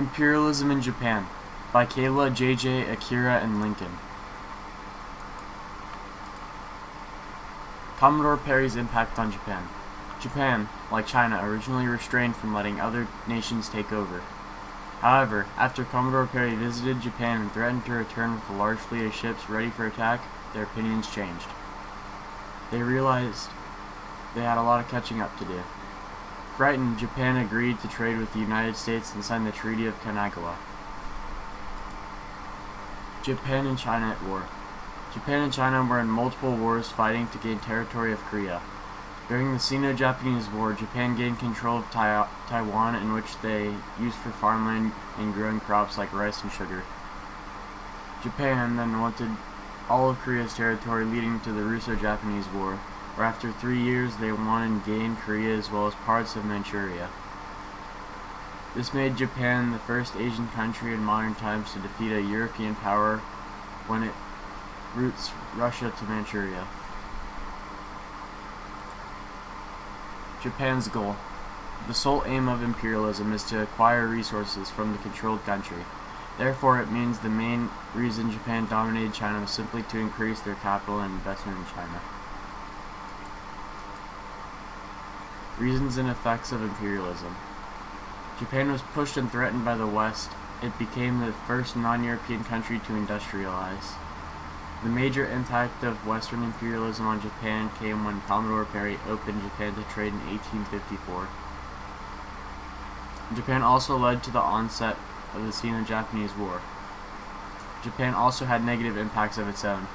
Imperialism in Japan by Kayla, JJ, Akira, and Lincoln. Commodore Perry's impact on Japan. Japan, like China, originally refrained from letting other nations take over. However, after Commodore Perry visited Japan and threatened to return with a large fleet of ships ready for attack, their opinions changed. They realized they had a lot of catching up to do. Frightened, Japan agreed to trade with the United States and signed the Treaty of Kanagawa. Japan and China at war. Japan and China were in multiple wars fighting to gain territory of Korea. During the Sino-Japanese War, Japan gained control of Taiwan, in which they used for farmland and growing crops like rice and sugar. Japan then wanted all of Korea's territory, leading to the Russo-Japanese War, where after 3 years they won and gained Korea as well as parts of Manchuria. This made Japan the first Asian country in modern times to defeat a European power when it routes Russia to Manchuria. Japan's goal. The sole aim of imperialism is to acquire resources from the controlled country. Therefore, it means the main reason Japan dominated China was simply to increase their capital and investment in China. Reasons and effects of imperialism. Japan was pushed and threatened by the West. It became the first non-European country to industrialize. The major impact of Western imperialism on Japan came when Commodore Perry opened Japan to trade in 1854. Japan also led to the onset of the Sino-Japanese War. Japan also had negative impacts of its own.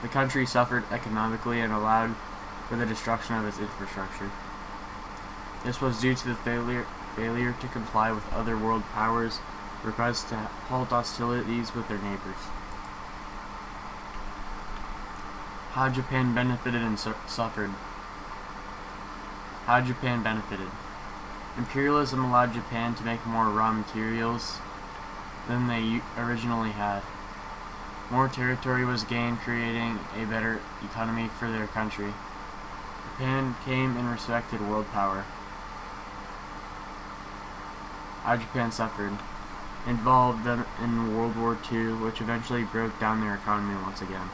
The country suffered economically and allowed for the destruction of its infrastructure. This was due to the failure to comply with other world powers' requests to halt hostilities with their neighbors. How Japan benefited and suffered. How Japan benefited. Imperialism allowed Japan to make more raw materials than they originally had. More territory was gained, creating a better economy for their country. Japan became and respected world power. How Japan suffered. Involved them in World War II, which eventually broke down their economy once again.